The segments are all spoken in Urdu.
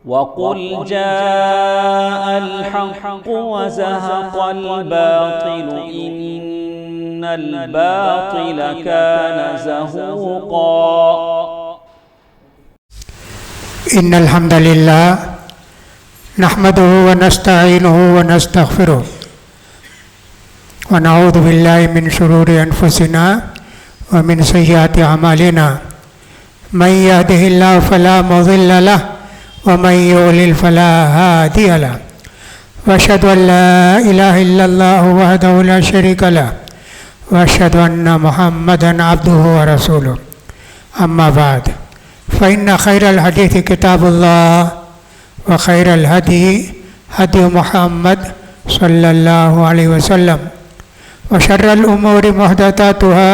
وَقُلْ جَاءَ الْحَقُّ وَزَهَقَ الْبَاطِلُ إِنَّ الْبَاطِلَ كَانَ زَهُوقًا۔ إن الحمد لله نحمده ونستعينه ونستغفره ونعوذ بالله من شرور أنفسنا ومن سيئات أعمالنا من يهده الله فلا مضل له ومن يضلل فلا هادي له وأشهد أن لا إله إلا الله وحده لا شريك له وأشهد أن محمدا عبده ورسوله أما بعد فإن خير الحديث كتاب الله وخير الهدي هدي محمد صلى الله عليه وسلم وشر الأمور محدثاتها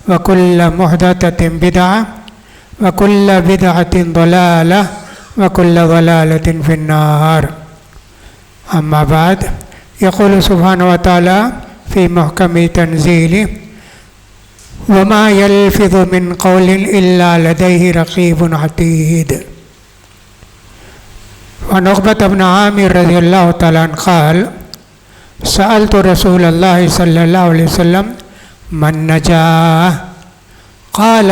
وكل محدثة بدعة وكل بدعة ضلالة وكل ضلالة في النار۔ أما بعد، يقول سبحانه وتعالى في محكم تنزيله: وما يلفظ من قول إلا لديه رقيب عتيد۔ وعن عقبة بن عامر رضي الله تعالى عنه قال: سألت رسول الله صلى الله عليه وسلم: من نجاة؟ قال: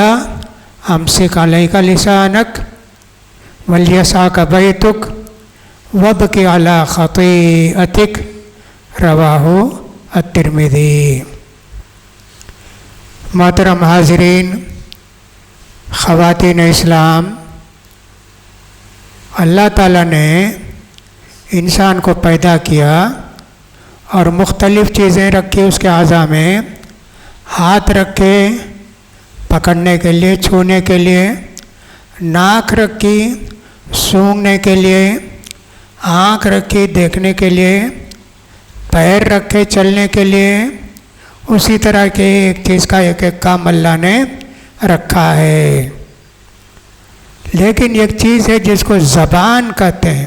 أمسك عليك لسانك وليسعك بيتك وابك على خطيئتك۔ رواہ الترمذی۔ محترم حاضرین، خواتین اسلام، اللہ تعالیٰ نے انسان کو پیدا کیا اور مختلف چیزیں رکھی اس کے اعضاء میں۔ ہاتھ رکھے پکڑنے کے لیے، چھونے کے لیے، ناک رکھی سونگھنے کے لیے، آنکھ رکھی دیکھنے کے لیے، پیر رکھے چلنے کے لیے۔ اسی طرح کے ایک چیز کا ایک ایک کام اللہ نے رکھا ہے۔ لیکن ایک چیز ہے جس کو زبان کہتے ہیں،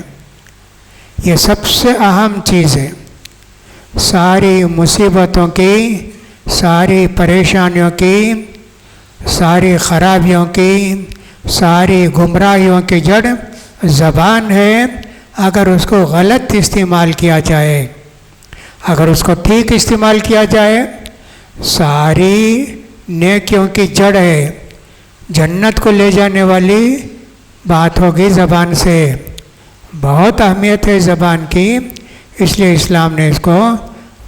یہ سب سے اہم چیز ہے۔ ساری مصیبتوں کی، ساری پریشانیوں کی، ساری خرابیوں کی، ساری گمراہیوں کی جڑ زبان ہے۔ اگر اس کو غلط استعمال کیا جائے، اگر اس کو ٹھیک استعمال کیا جائے، ساری نیکیوں کی جڑ ہے۔ جنت کو لے جانے والی بات ہوگی زبان سے۔ بہت اہمیت ہے زبان کی، اس لیے اسلام نے اس کو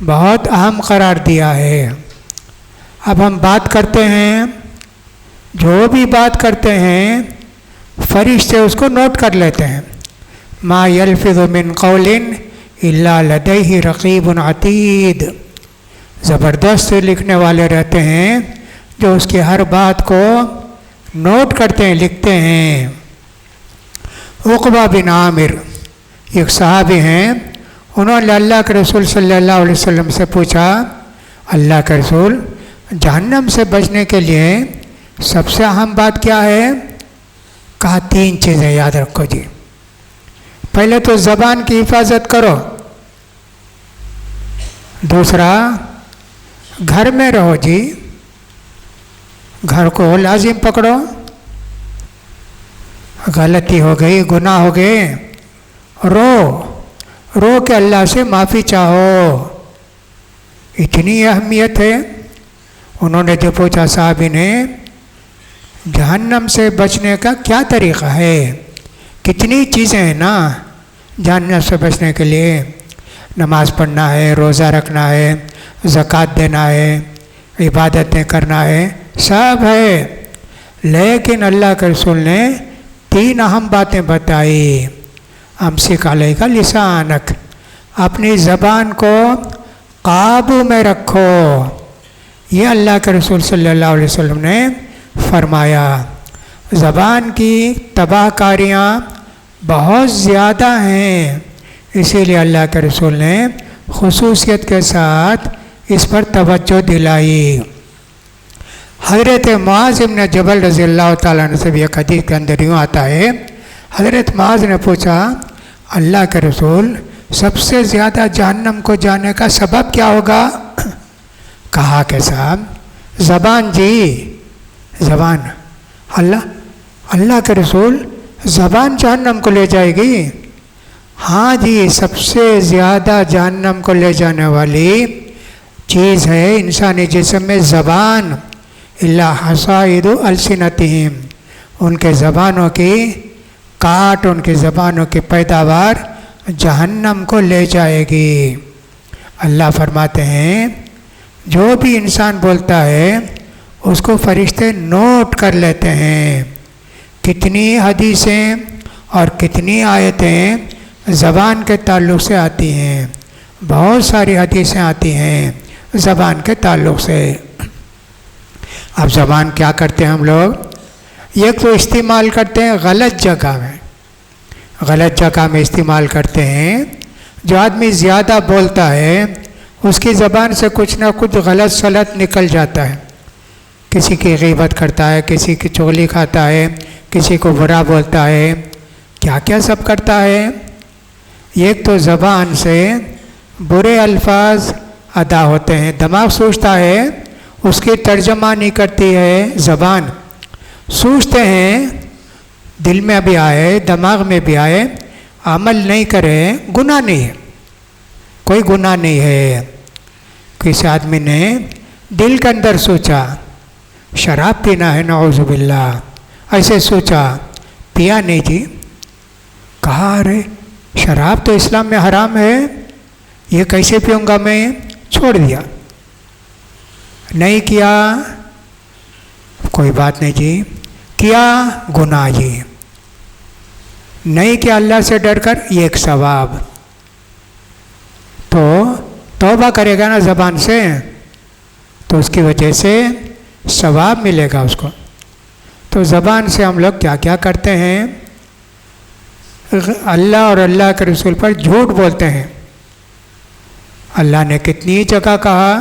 بہت اہم قرار دیا ہے۔ اب ہم بات کرتے ہیں، جو بھی بات کرتے ہیں فرشتے اس کو نوٹ کر لیتے ہیں۔ ما یلفظ من قول الا لدیہ رقیب عتید۔ زبردست لکھنے والے رہتے ہیں جو اس کی ہر بات کو نوٹ کرتے ہیں، لکھتے ہیں۔ عقبہ بن عامر ایک صحابی ہیں، انہوں نے اللہ کے رسول صلی اللہ علیہ وسلم سے پوچھا: اللہ کے رسول، جہنم سے بچنے کے لیے سب سے اہم بات کیا ہے؟ کہا 3 چیزیں یاد رکھو جی۔ پہلے تو زبان کی حفاظت کرو، دوسرا گھر میں رہو جی، گھر کو لازم پکڑو، غلطی ہو گئی، گناہ ہو گئے، رو کے اللہ سے معافی چاہو۔ اتنی اہمیت ہے۔ انہوں نے جو پوچھا صحابی نے، جہنم سے بچنے کا کیا طریقہ ہے؟ کتنی چیزیں ہیں نا جہنم سے بچنے کے لیے۔ نماز پڑھنا ہے، روزہ رکھنا ہے، زکوٰۃ دینا ہے، عبادتیں کرنا ہے، سب ہے۔ لیکن اللہ کے رسول نے 3 اہم باتیں بتائی۔ امسک علیک لسانک، اپنی زبان کو قابو میں رکھو۔ یہ اللہ کے رسول صلی اللہ علیہ وسلم نے فرمایا۔ زبان کی تباہ کاریاں بہت زیادہ ہیں، اسی لیے اللہ کے رسول نے خصوصیت کے ساتھ اس پر توجہ دلائی۔ حضرت معاذ بن جبل رضی اللہ تعالیٰ عنہ سے بھی ایک حدیث کے اندر یوں آتا ہے، حضرت معاذ نے پوچھا: اللہ کے رسول، سب سے زیادہ جہنم کو جانے کا سبب کیا ہوگا؟ کہا کہ صاحب زبان جی، زبان۔ اللہ کے رسول زبان جہنم کو لے جائے گی؟ ہاں جی، سب سے زیادہ جہنم کو لے جانے والی چیز ہے انسانی جسم میں زبان، الا حصائد السنتہم، ان کے زبانوں کی کاٹ، ان کی زبانوں کی پیداوار جہنم کو لے جائے گی۔ اللہ فرماتے ہیں جو بھی انسان بولتا ہے اس کو فرشتے نوٹ کر لیتے ہیں، کتنی حدیثیں اور کتنی آیتیں زبان کے تعلق سے آتی ہیں، بہت ساری حدیثیں آتی ہیں زبان کے تعلق سے۔ اب زبان کیا کرتے ہیں ہم لوگ؟ ایک تو استعمال کرتے ہیں غلط جگہ میں، غلط جگہ میں استعمال کرتے ہیں۔ جو آدمی زیادہ بولتا ہے اس کی زبان سے کچھ نہ کچھ غلط سلط نکل جاتا ہے، کسی کی غیبت کرتا ہے، کسی کی چغلی کھاتا ہے، کسی کو برا بولتا ہے، کیا کیا سب کرتا ہے۔ ایک تو زبان سے برے الفاظ ادا ہوتے ہیں، دماغ سوچتا ہے، اس کی ترجمہ نہیں کرتی ہے زبان، سوچتے ہیں، دل میں بھی آئے، دماغ میں بھی آئے، عمل نہیں کرے، گناہ نہیں ہے، کوئی گناہ نہیں ہے۔ کسی آدمی نے دل کے اندر سوچا شراب پینا ہے، نعوذ باللہ، ایسے سوچا، پیا نہیں جی، کہا ارے شراب تو اسلام میں حرام ہے، یہ کیسے پیوں گا میں، چھوڑ دیا، نہیں کیا، کوئی بات نہیں جی، کیا گناہ جی، نہیں کیا اللہ سے ڈر کر یہ ایک ثواب، تو توبہ کرے گا نا زبان سے تو اس کی وجہ سے ثواب ملے گا اس کو۔ تو زبان سے ہم لوگ کیا کیا کرتے ہیں؟ اللہ اور اللہ کے رسول پر جھوٹ بولتے ہیں۔ اللہ نے کتنی جگہ کہا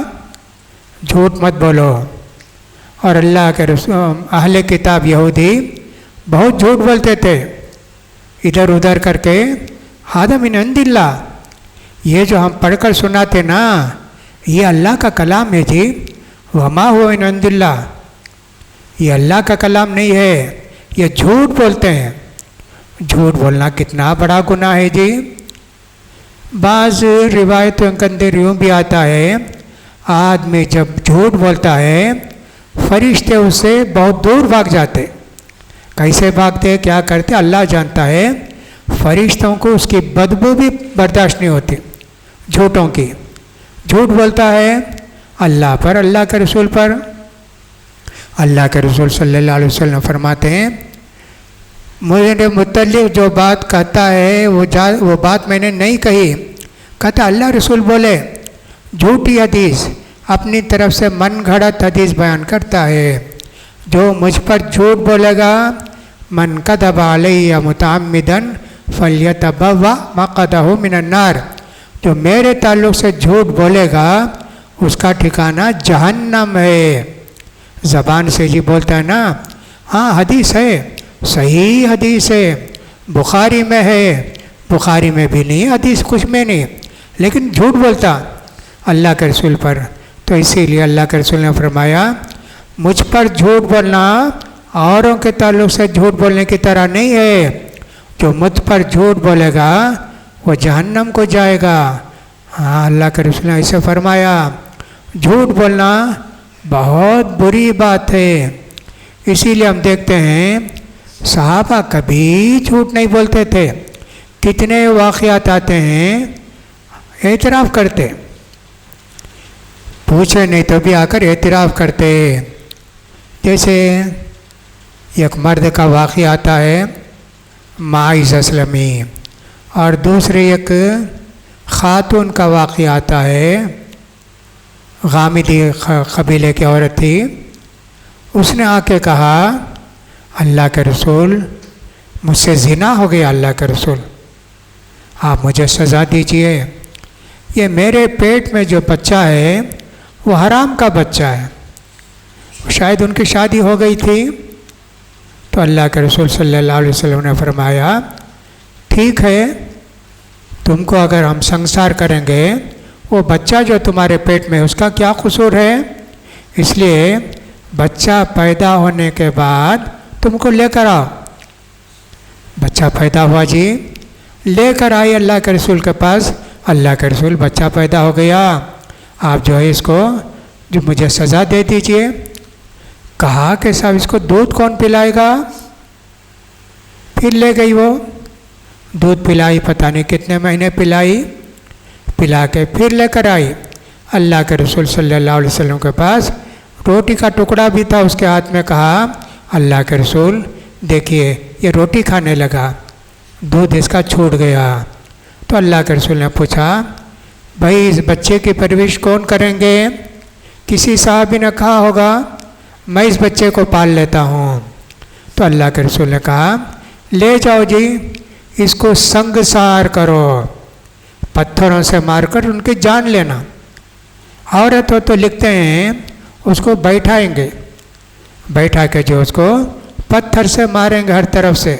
جھوٹ مت بولو، اور اللہ کے رسول اہل کتاب یہودی بہت جھوٹ بولتے تھے، ادھر ادھر کر کے، ھذا من عند اللہ، یہ جو ہم پڑھ کر سناتے نا یہ اللہ کا کلام ہے جی، وما هو من عند اللہ، یہ اللہ کا کلام نہیں ہے، یہ جھوٹ بولتے ہیں۔ جھوٹ بولنا کتنا بڑا گناہ ہے جی۔ بعض روایتوں کے اندر یوں بھی آتا ہے آدمی جب جھوٹ بولتا ہے فرشتے اس سے بہت دور بھاگ جاتے، کیسے بھاگتے، کیا کرتے اللہ جانتا ہے، فرشتوں کو اس کی بدبو بھی برداشت نہیں ہوتی جھوٹوں کی۔ جھوٹ بولتا ہے اللہ پر، اللہ کے رسول پر۔ اللہ کے رسول صلی اللہ علیہ وسلم فرماتے ہیں مجھے متعلق جو بات کہتا ہے وہ بات میں نے نہیں کہی، کہتا اللہ رسول بولے، جھوٹی حدیث، اپنی طرف سے من گھڑت حدیث بیان کرتا ہے۔ جو مجھ پر جھوٹ بولے گا، من کذب علیہ متعمدا فلیتبوأ مقعدہ من النار، جو میرے تعلق سے جھوٹ بولے گا اس کا ٹھکانہ جہنم ہے۔ زبان سے جی بولتا ہے نا، ہاں حدیث ہے، صحیح حدیث ہے، بخاری میں ہے، بخاری میں بھی نہیں، حدیث کچھ میں نہیں، لیکن جھوٹ بولتا اللہ کے رسول پر۔ تو اسی لیے اللہ کے رسول نے فرمایا مجھ پر جھوٹ بولنا اوروں کے تعلق سے جھوٹ بولنے کی طرح نہیں ہے، جو مجھ پر جھوٹ بولے گا وہ جہنم کو جائے گا۔ ہاں اللہ کے رسول نے ایسے فرمایا۔ جھوٹ بولنا بہت بری بات ہے، اسی لیے ہم دیکھتے ہیں صحابہ کبھی جھوٹ نہیں بولتے تھے، کتنے واقعات آتے ہیں اعتراف کرتے، پوچھے نہیں تو بھی آ کر اعتراف کرتے۔ جیسے ایک مرد کا واقعہ آتا ہے معاذ اسلمی، اور دوسرے ایک خاتون کا واقعہ آتا ہے، غامدی قبیلے کی عورت تھی، اس نے آ کے کہا اللہ کے رسول مجھ سے زنا ہو گیا، اللہ کے رسول آپ مجھے سزا دیجئے، یہ میرے پیٹ میں جو بچہ ہے وہ حرام کا بچہ ہے، شاید ان کی شادی ہو گئی تھی۔ تو اللہ کے رسول صلی اللہ علیہ وسلم نے فرمایا ٹھیک ہے، تم کو اگر ہم سنسار کریں گے، وہ بچہ جو تمہارے پیٹ میں اس کا کیا قصور ہے، اس لیے بچہ پیدا ہونے کے بعد تم کو لے کر آؤ۔ بچہ پیدا ہوا جی، لے کر آئی اللہ کے رسول کے پاس، اللہ کے رسول بچہ پیدا ہو گیا، آپ جو ہے اس کو جو مجھے سزا دے دیجئے۔ کہا کہ صاحب اس کو دودھ کون پلائے گا؟ پھر لے گئی وہ، دودھ پلائی، پتہ نہیں کتنے مہینے پلائی، پلا کے پھر لے کر آئی اللہ کے رسول صلی اللہ علیہ وسلم کے پاس، روٹی کا ٹکڑا بھی تھا اس کے ہاتھ میں، کہا اللہ کے رسول دیکھیے یہ روٹی کھانے لگا، دودھ اس کا چھوٹ گیا۔ تو اللہ کے رسول نے پوچھا بھائی اس بچے کی پرورش کون کریں گے؟ کسی صحابی نے کہا ہوگا میں اس بچے کو پال لیتا ہوں۔ تو اللہ کے رسول نے کہا لے جاؤ جی، اس کو سنگسار کرو، پتھروں سے مار کر ان کی جان لینا۔ عورت ہو تو لکھتے ہیں اس کو بیٹھائیں گے، بیٹھا کے جو اس کو پتھر سے ماریں گے، ہر طرف سے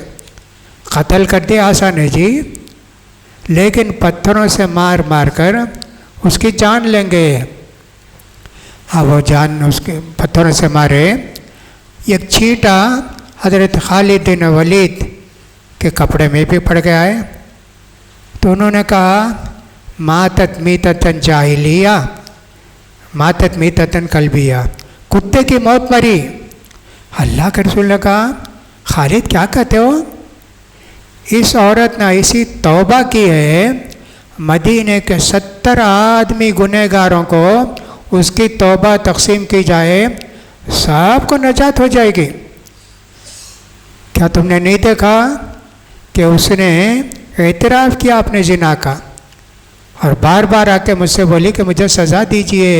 قتل کر دے آسان ہے جی، لیکن پتھروں سے مار مار کر اس کی جان لیں گے۔ اب وہ جان اس کے پتھروں سے مارے، ایک چھینٹا حضرت خالد بن ولید کے کپڑے میں بھی پڑ گیا ہے، تو انہوں نے کہا ماتت میتتن جاہلیہ، ماتت میتتن کلبیہ، کتے کی موت مری۔ اللہ کے رسول نے کہا خالد کیا کہتے ہو؟ اس عورت نے ایسی توبہ کی ہے، مدینے کے 70 آدمی گنہگاروں کو اس کی توبہ تقسیم کی جائے سب کو نجات ہو جائے گی۔ کیا تم نے نہیں دیکھا کہ اس نے اعتراف کیا اپنے زنا کا، اور بار بار آ کے مجھ سے بولی کہ مجھے سزا دیجئے۔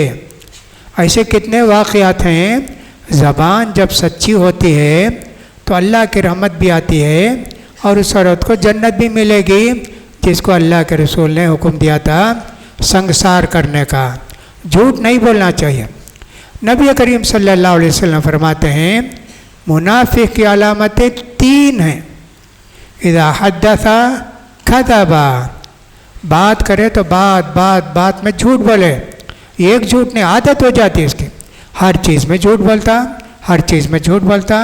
ایسے کتنے واقعات ہیں، زبان جب سچی ہوتی ہے تو اللہ کی رحمت بھی آتی ہے، اور اس عورت کو جنت بھی ملے گی جس کو اللہ کے رسول نے حکم دیا تھا سنگسار کرنے کا۔ جھوٹ نہیں بولنا چاہیے۔ نبی کریم صلی اللہ علیہ وسلم فرماتے ہیں منافق کی علامتیں 3 ہیں، اذا حدث کذب، بات کرے تو بات میں جھوٹ بولے، ایک جھوٹ نہیں عادت ہو جاتی ہے اس کی، ہر چیز میں جھوٹ بولتا، ہر چیز میں جھوٹ بولتا۔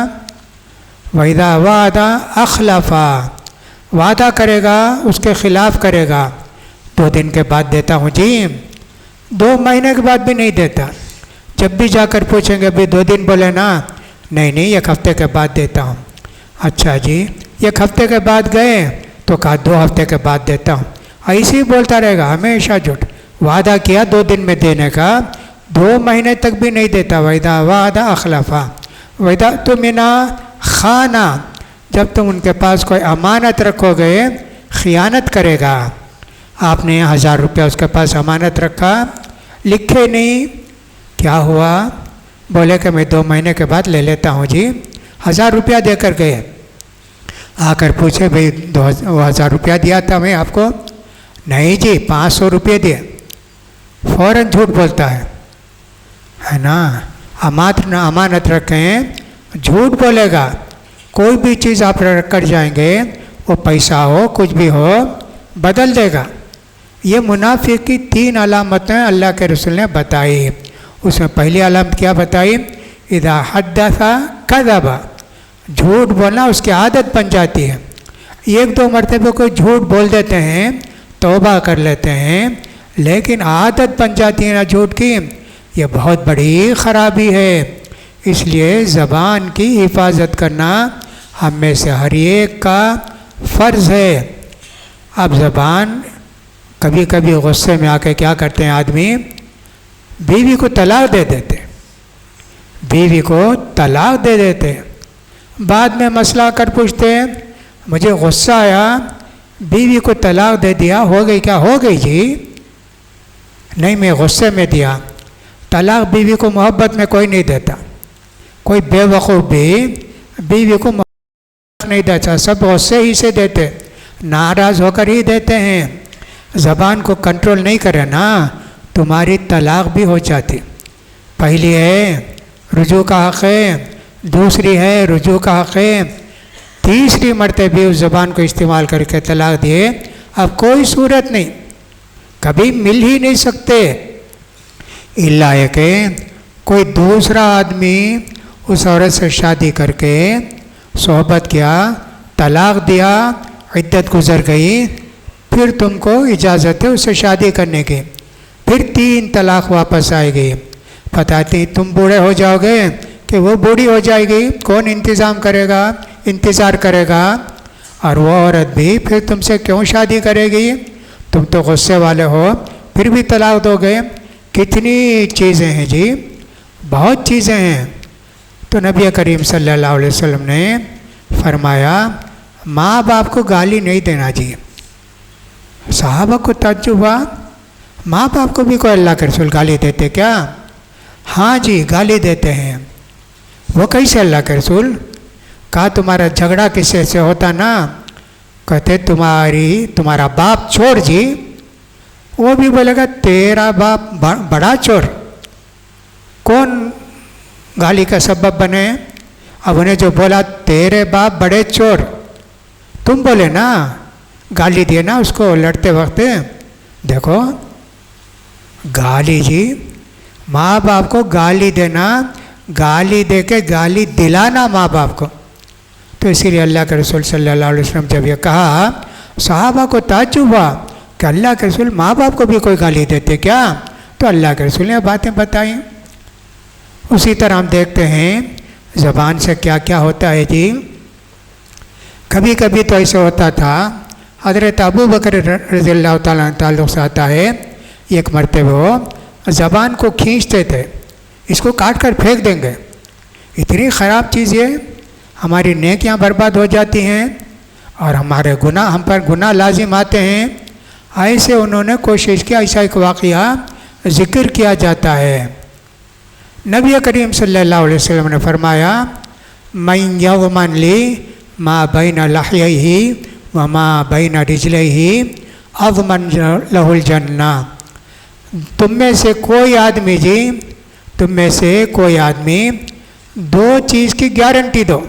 وَإِذَا وَعَدَ أَخْلَفَ، وعدہ کرے گا اس کے خلاف کرے گا، 2 دن کے بعد دیتا ہوں جی، 2 مہینے کے بعد بھی نہیں دیتا، جب بھی جا کر پوچھیں گے ابھی 2 دن بولے نا، نہیں 1 ہفتے کے بعد دیتا ہوں۔ اچھا جی 1 ہفتے کے بعد گئے تو کہا 2 ہفتے کے بعد دیتا ہوں، ایسے ہی بولتا رہے گا ہمیشہ جھوٹ۔ وعدہ کیا 2 دن میں دینے کا، 2 مہینے تک بھی نہیں دیتا۔ وَإِذَا وَعَدَ أَخْلَفَ وَإِذَا اؤْتُمِنَ خَانَ، جب تم ان کے پاس کوئی امانت رکھو گے خیانت کرے گا۔ آپ نے 1000 روپیہ اس کے پاس امانت رکھا، لکھے نہیں، کیا ہوا؟ بولے کہ میں 2 مہینے کے بعد لے لیتا ہوں جی، 1000 روپیہ دے کر گئے، آ کر پوچھے بھئی 2000 روپیہ دیا تھا میں آپ کو، نہیں جی 500 روپیہ دیے، فوراً جھوٹ بولتا ہے نا۔ امانت رکھیں، جھوٹ بولے گا، کوئی بھی چیز آپ رکھ کر جائیں گے، وہ پیسہ ہو کچھ بھی ہو بدل دے گا۔ یہ منافق کی 3 علامتیں اللہ کے رسول نے بتائی۔ اس میں پہلی علامت کیا بتائی؟ اذا حدث کذب، جھوٹ بولنا اس کی عادت بن جاتی ہے، 1-2 مرتبہ کوئی جھوٹ بول دیتے ہیں، توبہ کر لیتے ہیں، لیکن عادت بن جاتی ہے نا جھوٹ کی، یہ بہت بڑی خرابی ہے۔ اس لیے زبان کی حفاظت کرنا ہم میں سے ہر ایک کا فرض ہے۔ اب زبان کبھی کبھی غصے میں آ کے کیا کرتے ہیں آدمی، بیوی کو طلاق دے دیتے، بیوی کو طلاق دے دیتے، بعد میں مسئلہ کر پوچھتے ہیں مجھے غصہ آیا بیوی کو طلاق دے دیا، ہو گئی کیا؟ ہو گئی جی، نہیں میں غصے میں دیا۔ طلاق بیوی کو محبت میں کوئی نہیں دیتا، کوئی بے وقوف بھی بیوی کو محبت نہیں دیتا، سب غصے ہی سے دیتے، ناراض ہو کر ہی دیتے ہیں۔ زبان کو کنٹرول نہیں کرے نا تمہاری طلاق بھی ہو جاتی۔ پہلی ہے رجوع کا حق ہے، دوسری ہے رجوع کا حق ہے، تیسری مرتبہ بھی اس زبان کو استعمال کر کے طلاق دیے، اب کوئی صورت نہیں، کبھی مل ہی نہیں سکتے، الا یہ کہ کوئی دوسرا آدمی اس عورت سے شادی کر کے صحبت کیا، طلاق دیا، عدت گزر گئی، پھر تم کو اجازت ہے اس سے شادی کرنے کی، پھر 3 طلاق واپس آئے گی، پتہ نہیں تم بوڑھے ہو جاؤ گے کہ وہ بوڑھی ہو جائے گی، کون انتظام کرے گا، انتظار کرے گا؟ اور وہ عورت بھی پھر تم سے کیوں شادی کرے گی؟ تم تو غصے والے ہو، پھر بھی طلاق دو گے۔ کتنی چیزیں ہیں جی، بہت چیزیں ہیں۔ تو نبی کریم صلی اللہ علیہ وسلم نے فرمایا ماں باپ کو گالی نہیں دینا جی۔ صحابہ کو تعجب ہوا، ماں باپ کو بھی کوئی اللہ کے رسول گالی دیتے کیا؟ ہاں جی گالی دیتے ہیں۔ وہ کیسے اللہ کے رسول؟ کہا تمہارا جھگڑا کس سے ہوتا نا؟ کہتے تمہارا باپ چور جی۔ وہ بھی بولے گا تیرا باپ بڑا چور، کون گالی کا سبب بنے؟ اب انہیں جو بولا تیرے باپ بڑے چور، تم بولے نا، گالی دیے نا اس کو لڑتے وقت۔ دیکھو گالی جی، ماں باپ کو گالی دینا، گالی دے کے گالی دلانا ماں باپ کو۔ تو اسی لیے اللہ کے رسول صلی اللہ علیہ وسلم جب یہ کہا، صحابہ کو تعجب ہوا کہ اللہ کے رسول ماں باپ کو بھی کوئی گالی دیتے کیا؟ تو اللہ کے رسول نے باتیں بتائیں۔ اسی طرح ہم دیکھتے ہیں زبان سے کیا کیا ہوتا ہے جی۔ کبھی کبھی تو ایسے ہوتا تھا، حضرت ابو بکر رضی اللہ تعالیٰ تعلق سے آتا ہے، ایک مرتبہ وہ زبان کو کھینچتے تھے، اس کو کاٹ کر پھینک دیں گے، اتنی خراب چیز یہ، ہماری نیکیاں برباد ہو جاتی ہیں اور ہمارے گناہ، ہم پر گناہ لازم آتے ہیں۔ ایسے انہوں نے کوشش کیا، ایسا ایک واقعہ ذکر کیا جاتا ہے۔ نبی کریم صلی اللہ علیہ وسلم نے فرمایا من یضمن لی ما بین لحیہ وما بین رجلیہ اضمن لہ الجنہ۔ تم میں سے کوئی آدمی جی، تم میں سے کوئی آدمی 2 چیز کی گارنٹی دو،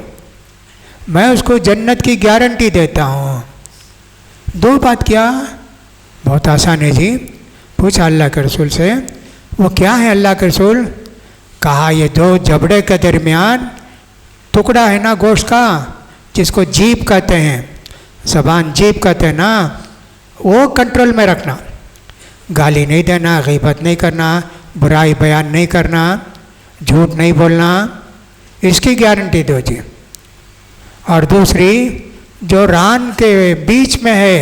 میں اس کو جنت کی گارنٹی دیتا ہوں۔ 2 بات کیا؟ بہت آسان ہے جی۔ پوچھا اللہ کے رسول سے وہ کیا ہے اللہ کے رسول؟ کہا یہ 2 جبڑے کے درمیان ٹکڑا ہے نا گوشت کا، جس کو جیب کہتے ہیں، زبان جیب کہتے ہیں نا، وہ کنٹرول میں رکھنا، گالی نہیں دینا، غیبت نہیں کرنا، برائی بیان نہیں کرنا، جھوٹ نہیں بولنا، اس کی گارنٹی دو جی۔ اور دوسری جو ران کے بیچ میں ہے،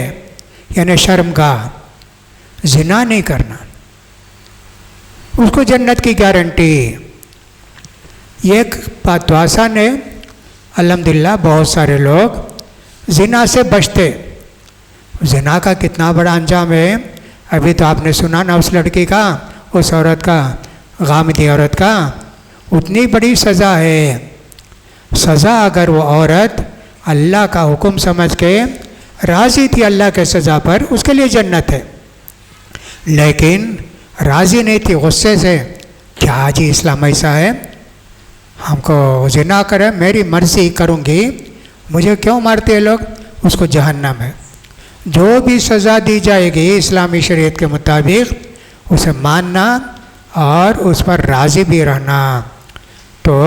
یعنی شرمگاہ، زنا نہیں کرنا، اس کو جنت کی گارنٹی۔ یہ ایک بات تو آسان ہے، الحمدللہ بہت سارے لوگ زنا سے بچتے۔ زنا کا کتنا بڑا انجام ہے، ابھی تو آپ نے سنا نا اس لڑکی کا، اس عورت کا، غامدی عورت کا، اتنی بڑی سزا ہے۔ سزا اگر وہ عورت اللہ کا حکم سمجھ کے راضی تھی اللہ کے سزا پر، اس کے لیے جنت ہے، لیکن راضی نہیں تھی، غصے سے، کیا جی اسلام ایسا ہے، ہم کو زنا کرے، میری مرضی کروں گی، مجھے کیوں مارتے ہیں لوگ؟ اس کو جہنم ہے۔ جو بھی سزا دی جائے گی اسلامی شریعت کے مطابق اسے ماننا اور اس پر راضی بھی رہنا۔ تو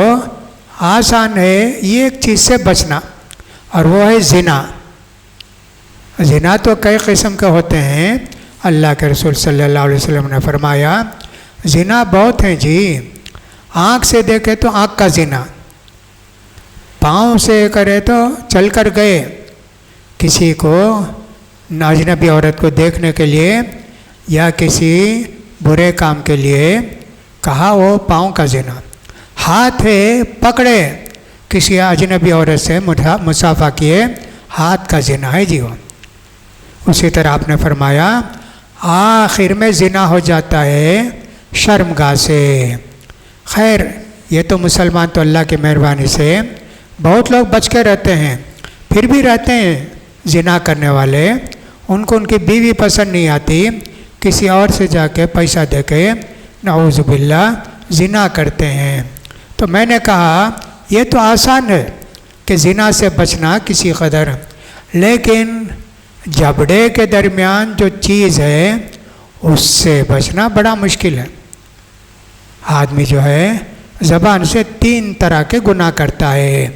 آسان ہے یہ ایک چیز سے بچنا، اور وہ ہے زنا۔ زنا تو کئی قسم کے ہوتے ہیں، اللہ کے رسول صلی اللہ علیہ وسلم نے فرمایا زنا بہت ہیں جی۔ آنکھ سے دیکھے تو آنکھ کا زنا، پاؤں سے کرے تو چل کر گئے، کسی کو اجنبی عورت کو دیکھنے کے لیے یا کسی برے کام کے لیے، کہا وہ پاؤں کا زنا۔ ہاتھ ہے پکڑے کسی اجنبی عورت سے مصافحہ کیے، ہاتھ کا زنا ہے جی وہ۔ اسی طرح آپ نے فرمایا آخر میں زنا ہو جاتا ہے شرمگاہ سے۔ خیر یہ تو مسلمان تو اللہ کی مہربانی سے بہت لوگ بچ کے رہتے ہیں، پھر بھی رہتے ہیں زنا کرنے والے، ان کو ان کی بیوی پسند نہیں آتی، کسی اور سے جا کے پیسہ دے کے نعوذ باللہ زنا کرتے ہیں۔ تو میں نے کہا یہ تو آسان ہے کہ زنا سے بچنا کسی قدر، لیکن جبڑے کے درمیان جو چیز ہے اس سے بچنا بڑا مشکل ہے۔ آدمی جو ہے زبان سے 3 طرح کے گناہ کرتا ہے۔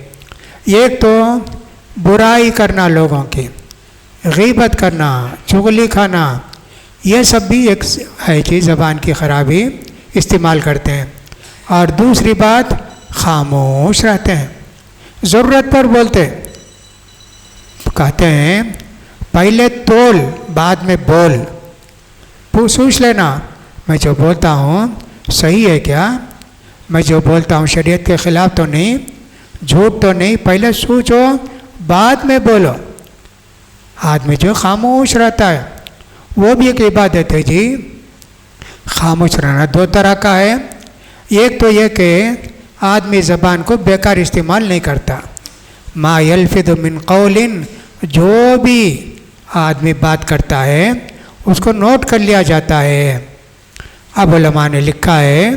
ایک تو برائی کرنا لوگوں کی، غیبت کرنا، چغلی کھانا، یہ سب بھی ایک ہے کہ زبان کی خرابی استعمال کرتے ہیں۔ اور دوسری بات، خاموش رہتے ہیں، ضرورت پر بولتے، کہتے ہیں پہلے تول بعد میں بول، سوچ لینا میں جو بولتا ہوں صحیح ہے کیا، میں جو بولتا ہوں شریعت کے خلاف تو نہیں، جھوٹ تو نہیں، پہلے سوچو بعد میں بولو۔ آدمی جو خاموش رہتا ہے وہ بھی ایک عبادت ہے جی۔ خاموش رہنا دو طرح کا ہے، ایک تو یہ کہ آدمی زبان کو بیکار استعمال نہیں کرتا، ما یلفظ من قول، جو بھی آدمی بات کرتا ہے اس کو نوٹ کر لیا جاتا ہے۔ اب علماء نے لکھا ہے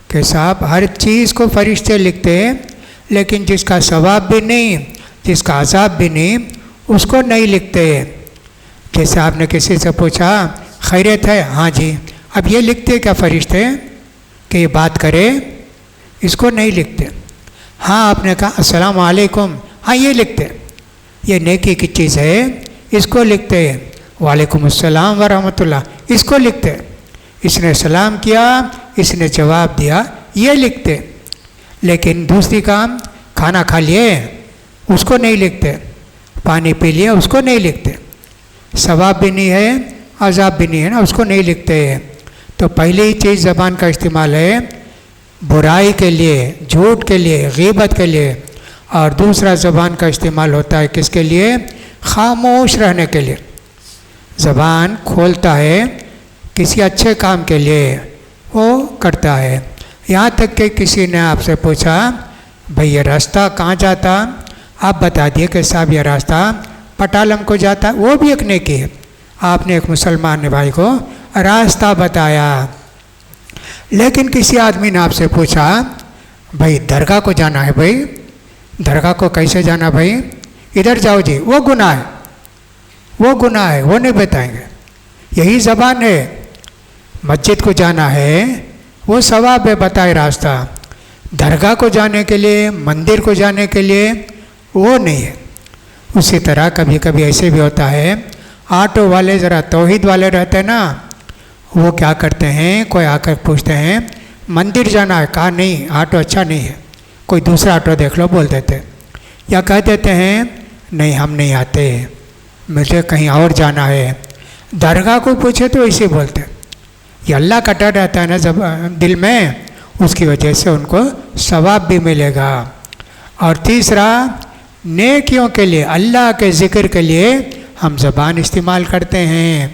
کہ صاحب ہر چیز کو فرشتے لکھتے ہیں، لیکن جس کا ثواب بھی نہیں، جس کا عذاب بھی نہیں، اس کو نہیں لکھتے۔ جیسے آپ نے کسی سے پوچھا خیریت ہے، ہاں جی، اب یہ لکھتے کیا فرشتے کہ یہ بات کرے؟ اس کو نہیں لکھتے۔ ہاں آپ نے کہا السلام علیکم، ہاں یہ لکھتے، یہ نیکی کی چیز ہے، اس کو لکھتے۔ وعلیکم السلام ورحمۃ اللہ، اس کو لکھتے۔ اس نے سلام کیا، اس نے جواب دیا، یہ لکھتے۔ لیکن دوسری کام، کھانا کھا لیے، اس کو نہیں لکھتے، پانی پی لیا، اس کو نہیں لکھتے، ثواب بھی نہیں ہے عذاب بھی نہیں ہے نا، اس کو نہیں لکھتے۔ تو پہلی چیز زبان کا استعمال ہے برائی کے لیے، جھوٹ کے لیے، غیبت کے لیے، اور دوسرا زبان کا استعمال ہوتا ہے کس کے لیے؟ خاموش رہنے کے لیے۔ زبان کھولتا ہے کسی اچھے کام کے لیے، وہ کرتا ہے۔ یہاں تک کہ کسی نے آپ سے پوچھا بھئی یہ راستہ کہاں جاتا، آپ بتا دیے کہ صاحب یہ راستہ پٹالم کو جاتا، وہ بھی ایک نیکی ہے۔ آپ نے ایک مسلمان بھائی کو راستہ بتایا۔ لیکن کسی آدمی نے آپ سے پوچھا بھئی درگاہ کو جانا ہے، بھئی درگاہ کو کیسے جانا بھئی، ادھر جاؤ جی، وہ گناہ ہے، وہ گناہ ہے، وہ نہیں بتائیں گے۔ یہی زبان ہے، مسجد کو جانا ہے وہ ثواب ہے، بتائے راستہ۔ درگاہ کو جانے کے لیے، مندر کو جانے کے لیے وہ نہیں ہے۔ اسی طرح کبھی کبھی ایسے بھی ہوتا ہے، آٹو والے ذرا توحید والے رہتے ہیں نا، وہ کیا کرتے ہیں، کوئی آ کر پوچھتے ہیں مندر جانا ہے، کہا نہیں آٹو اچھا نہیں ہے، کوئی دوسرا آٹو دیکھ لو بول دیتے، یا کہہ دیتے ہیں نہیں ہم نہیں آتے، مجھے کہیں اور جانا ہے۔ درگاہ کو پوچھے تو ایسے بولتے، یہ اللہ کا ڈر رہتا ہے نا دل میں، اس کی وجہ سے ان کو ثواب بھی ملے گا۔ اور تیسرا، نیکیوں کے لیے، اللہ کے ذکر کے لیے ہم زبان استعمال کرتے ہیں،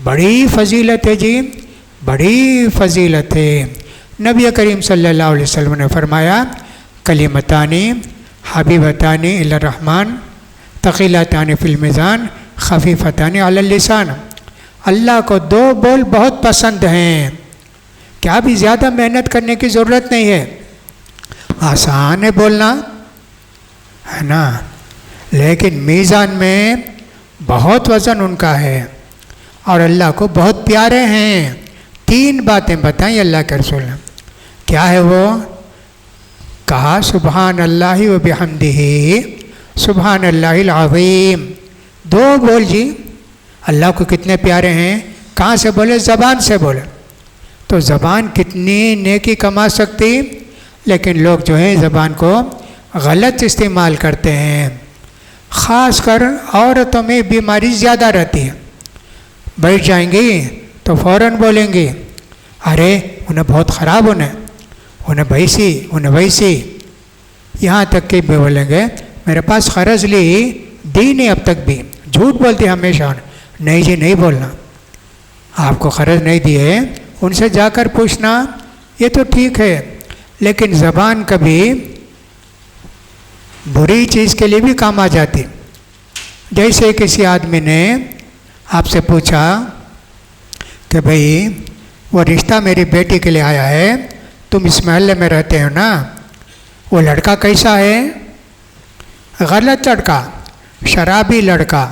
بڑی فضیلت ہے جی، بڑی فضیلت ہے۔ نبی کریم صلی اللہ علیہ وسلم نے فرمایا کلمتانی حبیبتانی الی الرحمن ثقیلتانی فی المیزان خفیفتانی علی اللسان، اللہ کو دو بول بہت پسند ہیں کہ ابھی زیادہ محنت کرنے کی ضرورت نہیں ہے، آسان ہے بولنا ہے نا، لیکن میزان میں بہت وزن ان کا ہے اور اللہ کو بہت پیارے ہیں۔ تین باتیں بتائیں اللہ کے رسول نے، کیا ہے وہ؟ کہا سبحان اللہ و بحمدہ سبحان اللہ العظیم، دو بول جی، اللہ کو کتنے پیارے ہیں، کہاں سے بولے؟ زبان سے بولے۔ تو زبان کتنی نیکی کما سکتی، لیکن لوگ جو ہیں زبان کو غلط استعمال کرتے ہیں۔ خاص کر عورتوں میں بیماری زیادہ رہتی ہے، بیٹھ جائیں گی تو فوراً بولیں گی ارے انہیں بہت خراب انہیں ویسی انہیں ویسی، یہاں تک کہ بولیں گے میرے پاس قرض لی دی نہیں اب تک بھی، جھوٹ بولتی ہمیشہ، نہیں جی نہیں بولنا، آپ کو قرض نہیں دیے، ان سے جا کر پوچھنا، یہ تو ٹھیک ہے، لیکن زبان کبھی بری چیز کے لیے بھی کام آ جاتی۔ جیسے کسی آدمی نے آپ سے پوچھا کہ بھئی وہ رشتہ میری بیٹی کے لیے آیا ہے، تم اس محلے میں رہتے ہو نا، وہ لڑکا کیسا ہے؟ غلط لڑکا، شرابی لڑکا،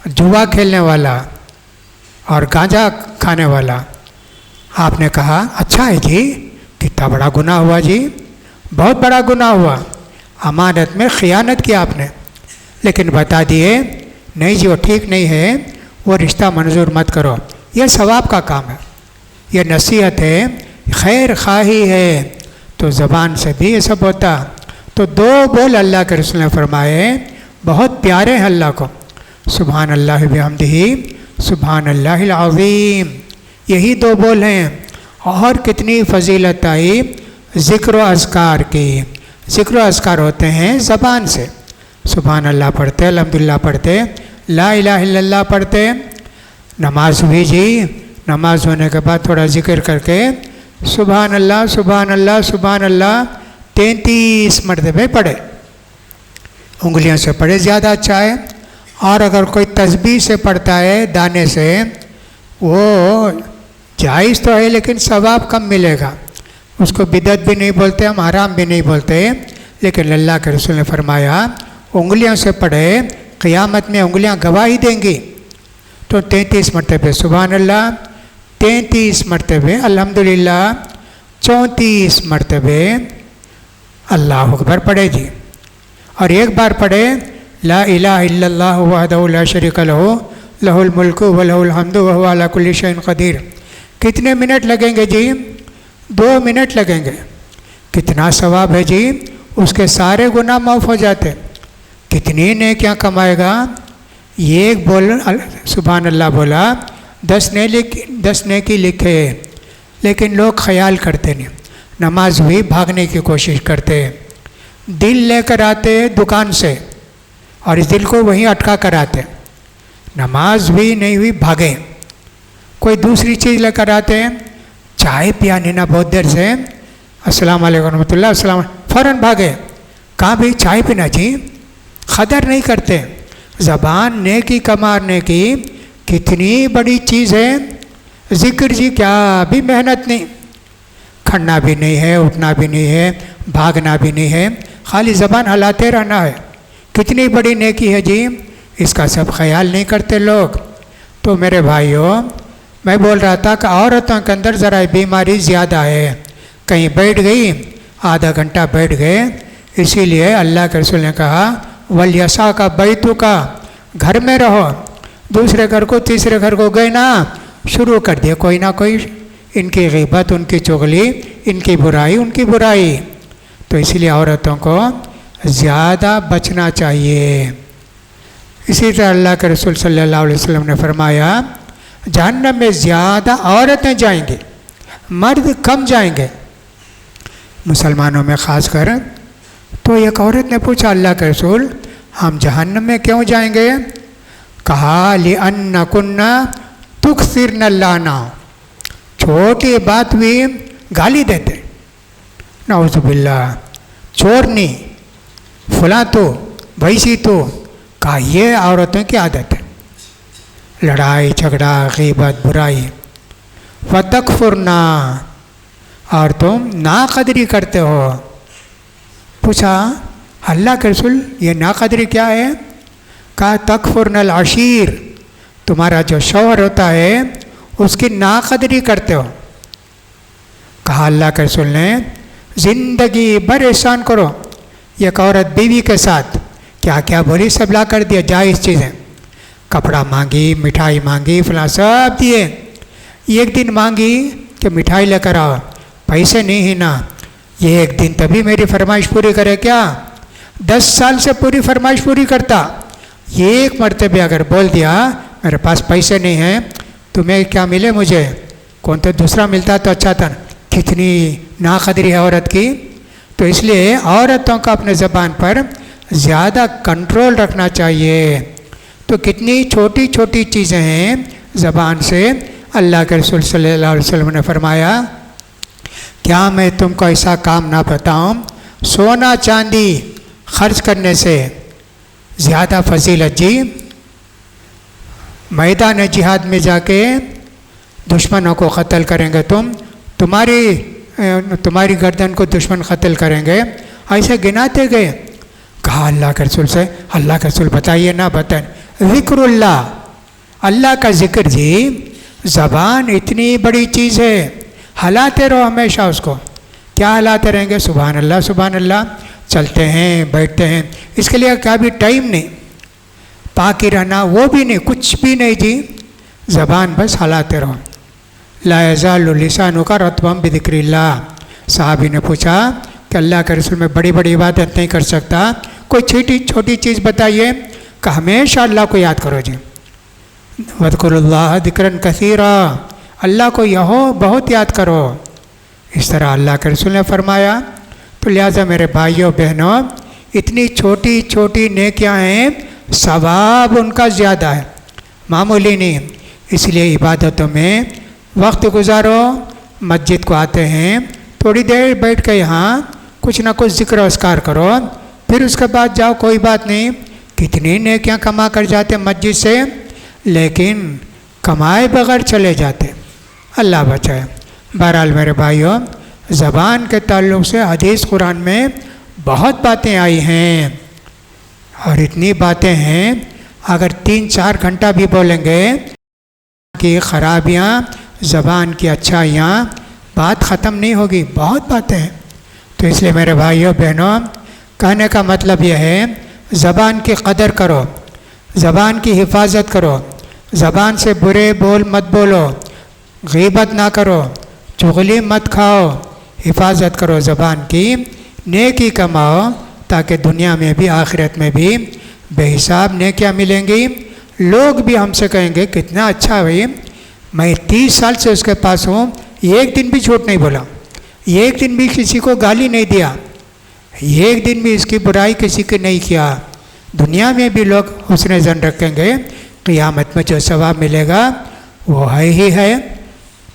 جوا کھیلنے والا اور گانجا کھانے والا۔ آپ نے کہا اچھا ہے جی، کتنا بڑا گناہ ہوا جی، بہت بڑا گناہ ہوا، امانت میں خیانت کیا آپ نے، لیکن بتا دیے نہیں جی وہ ٹھیک نہیں ہے، وہ رشتہ منظور مت کرو، یہ ثواب کا کام ہے، یہ نصیحت ہے، خیر خواہی ہے، تو زبان سے بھی یہ سب ہوتا۔ تو دو بول اللہ کے رسول نے فرمائے بہت پیارے ہیں اللہ کو، سبحان اللہ بحمدہ سبحان اللہ العظیم، یہی دو بول ہیں۔ اور کتنی فضیلت آئی ذکر و اذکار کی، ذکر و اذکار ہوتے ہیں زبان سے، سبحان اللہ پڑھتے، الحمدللہ پڑھتے، لا الہ الا اللہ پڑھتے، نماز ہوئی جی، نماز ہونے کے بعد تھوڑا ذکر کر کے سبحان اللہ سبحان اللہ سبحان اللہ 33 مرتبہ پڑھے، انگلیوں سے پڑھے زیادہ اچھا ہے۔ اور اگر کوئی تسبیح سے پڑھتا ہے دانے سے، وہ جائز تو ہے لیکن ثواب کم ملے گا، اس کو بدعت بھی نہیں بولتے، ہم حرام بھی نہیں بولتے، لیکن اللہ کے رسول نے فرمایا انگلیوں سے پڑھے، قیامت میں انگلیاں گواہی دیں گی۔ تو 33 مرتبہ سبحان اللہ، 33 مرتبہ الحمدللہ، 34 مرتبہ اللہ اکبر پڑھے جی، اور ایک بار پڑھے لا الہ الا اللہ وحدہ لا شریک لہ لہ الملک ولہ الحمد وہو علی کل شیء قدیر۔ کتنے منٹ لگیں گے جی؟ 2 منٹ لگیں گے، کتنا ثواب ہے جی، اس کے سارے گناہ معاف ہو جاتے، کتنی نیکیاں کمائے گا۔ ایک بول سبحان اللہ بولا 10 نیکی لکھے، لیکن لوگ خیال کرتے نہیں، نماز ہوئی بھاگنے کی کوشش کرتے، دل لے کر آتے دکان سے اور اس دل کو وہیں اٹکا کر آتے، نماز ہوئی نہیں ہوئی بھاگے، کوئی دوسری چیز لے کر آتے، چائے پیا نینا بہت دیر سے، السلام علیکم ورحمۃ اللہ، السلام فوراً بھاگے، کہاں بھی چائے پینا جی، قدر نہیں کرتے۔ زبان نیکی کمارنے کی کتنی بڑی چیز ہے، ذکر جی کیا بھی محنت نہیں، کھڑنا بھی نہیں ہے، اٹھنا بھی نہیں ہے، بھاگنا بھی نہیں ہے، خالی زبان ہلاتے رہنا ہے، کتنی بڑی نیکی ہے جی، اس کا سب خیال نہیں کرتے لوگ۔ تو میرے بھائیوں، میں بول رہا تھا کہ عورتوں کے اندر ذرا بیماری زیادہ ہے، کہیں بیٹھ گئی آدھا گھنٹہ بیٹھ گئے، اسی لیے اللہ کے رسول نے کہا ولیسا کا بیتو کا، گھر میں رہو، دوسرے گھر کو تیسرے گھر کو گئے نا، شروع کر دیا کوئی نہ کوئی، ان کی غیبت، ان کی چغلی، ان کی برائی، ان کی برائی، تو اسی لیے عورتوں کو زیادہ بچنا چاہیے۔ اسی طرح اللہ کے رسول صلی اللہ علیہ وسلم نے فرمایا جہنم میں زیادہ عورتیں جائیں گی، مرد کم جائیں گے، مسلمانوں میں خاص کر۔ تو ایک عورت نے پوچھا اللہ کے رسول ہم جہنم میں کیوں جائیں گے؟ کہا لِأَنَّكُنَّ تُكْثِرْنَ اللَّعْنَ، چھوٹی بات بھی گالی دیتے، نعوذ باللہ، چورنی، فلاں تو، بھیسی تو، کہا یہ عورتوں کی عادت ہے، لڑائی جھگڑا غیبت برائی، وَتَكْفُرْنَا، اور تم ناقدری کرتے ہو۔ پوچھا اللہ کے رسول یہ ناقدری کیا ہے؟ کہا تکفرن العشیر، تمہارا جو شوہر ہوتا ہے اس کی ناقدری کرتے ہو۔ کہا اللہ کے رسول نے زندگی بھر احسان کرو، ایک عورت بیوی کے ساتھ کیا کیا بولی سب لا کر دیا، جائز چیزیں، کپڑا مانگی، مٹھائی مانگی، فلاں سب دیے، ایک دن مانگی کہ مٹھائی لے کر آؤ، پیسے نہیں ہی نا، یہ ایک دن تبھی میری فرمائش پوری کرے کیا؟ 10 سال سے پوری فرمائش پوری کرتا، یہ ایک مرتبہ اگر بول دیا میرے پاس پیسے نہیں ہیں، تمہیں کیا ملے مجھے، کون تو دوسرا ملتا تو اچھا تھا، کتنی ناقدری ہے عورت کی۔ تو اس لیے عورتوں کا اپنے زبان پر زیادہ کنٹرول رکھنا چاہیے۔ تو کتنی چھوٹی چھوٹی چیزیں ہیں زبان سے، اللہ کے رسول صلی اللہ علیہ وسلم نے فرمایا کیا میں تم کو ایسا کام نہ بتاؤں، سونا چاندی خرچ کرنے سے زیادہ فضیلت جی، میدان جہاد میں جا کے دشمنوں کو قتل کریں گے تمہاری گردن کو دشمن قتل کریں گے، ایسے گناتے گئے۔ کہا اللہ کے رسول سے، اللہ کے رسول بتائیے نہ بتائیں، ذکر اللہ کا ذکر جی، زبان اتنی بڑی چیز ہے، ہلاتے رہو ہمیشہ اس کو، کیا ہلاتے رہیں گے؟ سبحان اللہ سبحان اللہ، چلتے ہیں بیٹھتے ہیں، اس کے لیے کیا بھی ٹائم نہیں، باقی رہنا وہ بھی نہیں، کچھ بھی نہیں جی، زبان بس ہلاتے رہو. لا یزال لسانک رطبا بذکر اللہ. صحابی نے پوچھا کہ اللہ کے رسول میں بڑی بڑی عبادت نہیں کر سکتا، کوئی چھوٹی چیز بتائیے. کہ ہمیشہ اللہ کو یاد کرو جی. وَاذْكُرُوا اللَّهَ ذِكْرًا كَثِيرًا. اللہ کو بہت یاد کرو. اس طرح اللہ کے رسول نے فرمایا. تو لہٰذا میرے بھائیوں بہنوں، اتنی چھوٹی چھوٹی نیکیاں ہیں، ثواب ان کا زیادہ ہے، معمولی نہیں. اس لیے عبادتوں میں وقت گزارو. مسجد کو آتے ہیں، تھوڑی دیر بیٹھ کے یہاں کچھ نہ کچھ ذکر و اذکار کرو، پھر اس کے بعد جاؤ، کوئی بات نہیں. کتنی نیکیاں کما کر جاتے مسجد سے، لیکن کمائے بغیر چلے جاتے. اللہ بچائے. بہرحال میرے بھائیوں، زبان کے تعلق سے حدیث قرآن میں بہت باتیں آئی ہیں، اور اتنی باتیں ہیں اگر 3-4 گھنٹہ بھی بولیں گے کی خرابیاں، زبان کی اچھائیاں، بات ختم نہیں ہوگی. بہت باتیں ہیں. تو اس لیے میرے بھائیوں بہنوں، کہنے کا مطلب یہ ہے زبان کی قدر کرو، زبان کی حفاظت کرو، زبان سے برے بول مت بولو، غیبت نہ کرو، چغلی مت کھاؤ، حفاظت کرو زبان کی، نیکی کماؤ تاکہ دنیا میں بھی آخرت میں بھی بے حساب نیکیاں ملیں گی. لوگ بھی ہم سے کہیں گے کتنا اچھا بھائی، میں 30 سال سے اس کے پاس ہوں، ایک دن بھی جھوٹ نہیں بولا، ایک دن بھی کسی کو گالی نہیں دیا، ایک دن بھی اس کی برائی کسی کی نہیں کیا. دنیا میں بھی لوگ حسن ظن رکھیں گے، قیامت میں جو ثواب ملے گا وہ ہے ہی ہے.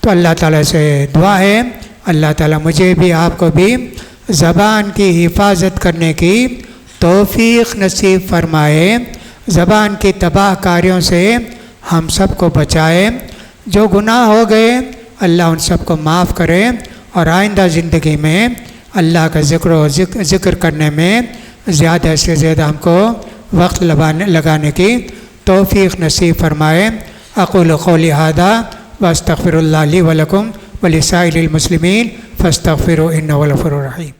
تو اللہ تعالیٰ سے دعا ہے، اللہ تعالیٰ مجھے بھی آپ کو بھی زبان کی حفاظت کرنے کی توفیق نصیب فرمائے، زبان کی تباہ کاریوں سے ہم سب کو بچائے. جو گناہ ہو گئے اللہ ان سب کو معاف کرے، اور آئندہ زندگی میں اللہ کا ذکر کرنے میں زیادہ سے زیادہ ہم کو وقت لگانے کی توفیق نصیب فرمائے. اقول قولی ھذا واستغفر اللہ لی ولکم ولسائر المسلمین فاستغفروا انہ هو الغفور الرحیم.